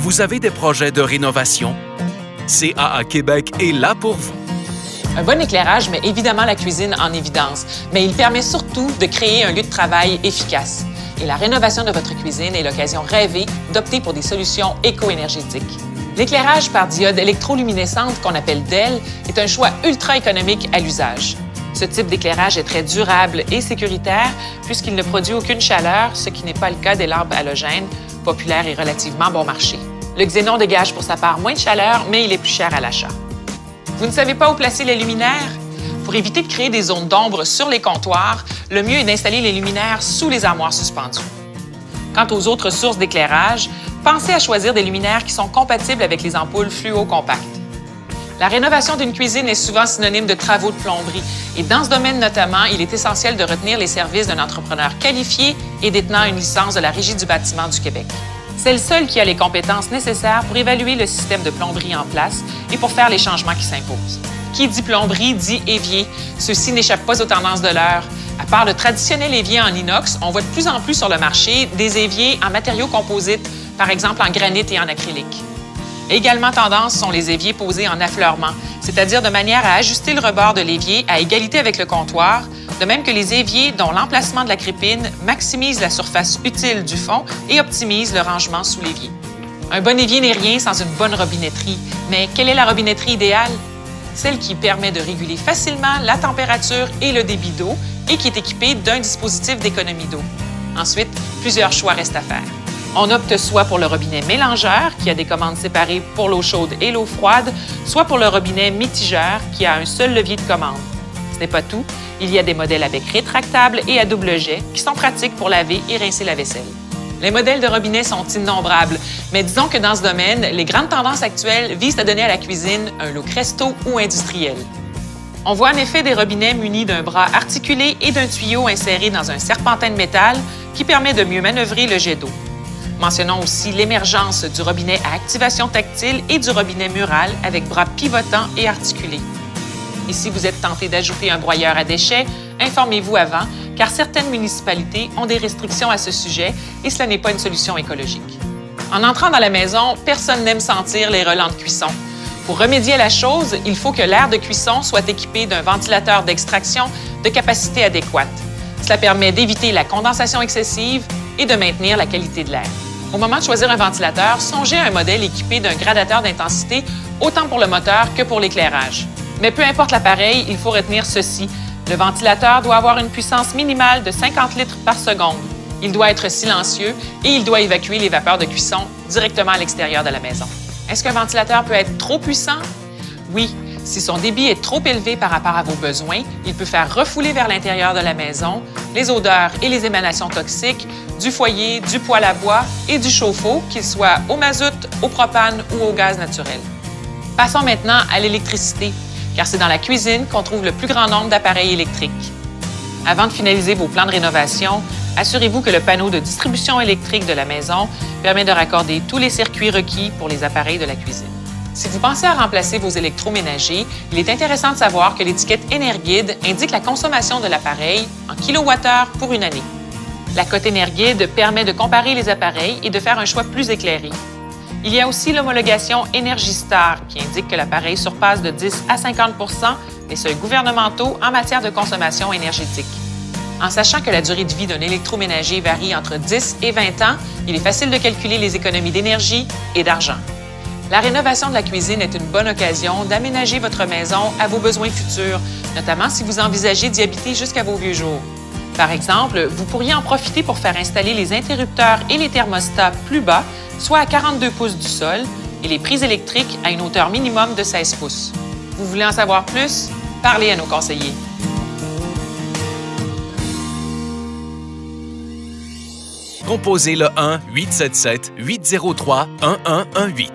Vous avez des projets de rénovation? CAA Québec est là pour vous. Un bon éclairage met évidemment la cuisine en évidence, mais il permet surtout de créer un lieu de travail efficace. Et la rénovation de votre cuisine est l'occasion rêvée d'opter pour des solutions éco-énergétiques. L'éclairage par diode électroluminescente, qu'on appelle DEL, est un choix ultra économique à l'usage. Ce type d'éclairage est très durable et sécuritaire puisqu'il ne produit aucune chaleur, ce qui n'est pas le cas des lampes halogènes, populaires et relativement bon marché. Le xénon dégage pour sa part moins de chaleur, mais il est plus cher à l'achat. Vous ne savez pas où placer les luminaires? Pour éviter de créer des zones d'ombre sur les comptoirs, le mieux est d'installer les luminaires sous les armoires suspendues. Quant aux autres sources d'éclairage, pensez à choisir des luminaires qui sont compatibles avec les ampoules fluo compactes. La rénovation d'une cuisine est souvent synonyme de travaux de plomberie et dans ce domaine notamment, il est essentiel de retenir les services d'un entrepreneur qualifié et détenant une licence de la Régie du bâtiment du Québec. C'est le seul qui a les compétences nécessaires pour évaluer le système de plomberie en place et pour faire les changements qui s'imposent. Qui dit plomberie dit évier. Ceux-ci n'échappent pas aux tendances de l'heure. À part le traditionnel évier en inox, on voit de plus en plus sur le marché des éviers en matériaux composites, par exemple en granit et en acrylique. Également tendance sont les éviers posés en affleurement, c'est-à-dire de manière à ajuster le rebord de l'évier à égalité avec le comptoir, de même que les éviers dont l'emplacement de la crépine maximise la surface utile du fond et optimise le rangement sous l'évier. Un bon évier n'est rien sans une bonne robinetterie. Mais quelle est la robinetterie idéale? Celle qui permet de réguler facilement la température et le débit d'eau et qui est équipée d'un dispositif d'économie d'eau. Ensuite, plusieurs choix restent à faire. On opte soit pour le robinet mélangeur, qui a des commandes séparées pour l'eau chaude et l'eau froide, soit pour le robinet mitigeur, qui a un seul levier de commande. Ce n'est pas tout, il y a des modèles avec rétractable et à double jet, qui sont pratiques pour laver et rincer la vaisselle. Les modèles de robinet sont innombrables, mais disons que dans ce domaine, les grandes tendances actuelles visent à donner à la cuisine un look resto ou industriel. On voit en effet des robinets munis d'un bras articulé et d'un tuyau inséré dans un serpentin de métal qui permet de mieux manœuvrer le jet d'eau. Mentionnons aussi l'émergence du robinet à activation tactile et du robinet mural avec bras pivotants et articulés. Et si vous êtes tenté d'ajouter un broyeur à déchets, informez-vous avant, car certaines municipalités ont des restrictions à ce sujet et cela n'est pas une solution écologique. En entrant dans la maison, personne n'aime sentir les relents de cuisson. Pour remédier à la chose, il faut que l'air de cuisson soit équipé d'un ventilateur d'extraction de capacité adéquate. Cela permet d'éviter la condensation excessive et de maintenir la qualité de l'air. Au moment de choisir un ventilateur, songez à un modèle équipé d'un gradateur d'intensité autant pour le moteur que pour l'éclairage. Mais peu importe l'appareil, il faut retenir ceci. Le ventilateur doit avoir une puissance minimale de 50 litres par seconde. Il doit être silencieux et il doit évacuer les vapeurs de cuisson directement à l'extérieur de la maison. Est-ce qu'un ventilateur peut être trop puissant? Oui. Si son débit est trop élevé par rapport à vos besoins, il peut faire refouler vers l'intérieur de la maison les odeurs et les émanations toxiques du foyer, du poêle à bois et du chauffe-eau, qu'il soit au mazout, au propane ou au gaz naturel. Passons maintenant à l'électricité, car c'est dans la cuisine qu'on trouve le plus grand nombre d'appareils électriques. Avant de finaliser vos plans de rénovation, assurez-vous que le panneau de distribution électrique de la maison permet de raccorder tous les circuits requis pour les appareils de la cuisine. Si vous pensez à remplacer vos électroménagers, il est intéressant de savoir que l'étiquette Énerguide indique la consommation de l'appareil en kilowattheure pour une année. La cote Énerguide permet de comparer les appareils et de faire un choix plus éclairé. Il y a aussi l'homologation Énergie Star qui indique que l'appareil surpasse de 10 à 50 les seuils gouvernementaux en matière de consommation énergétique. En sachant que la durée de vie d'un électroménager varie entre 10 et 20 ans, il est facile de calculer les économies d'énergie et d'argent. La rénovation de la cuisine est une bonne occasion d'aménager votre maison à vos besoins futurs, notamment si vous envisagez d'y habiter jusqu'à vos vieux jours. Par exemple, vous pourriez en profiter pour faire installer les interrupteurs et les thermostats plus bas, soit à 42 pouces du sol, et les prises électriques à une hauteur minimum de 16 pouces. Vous voulez en savoir plus? Parlez à nos conseillers. Composez le 1-877-803-1118.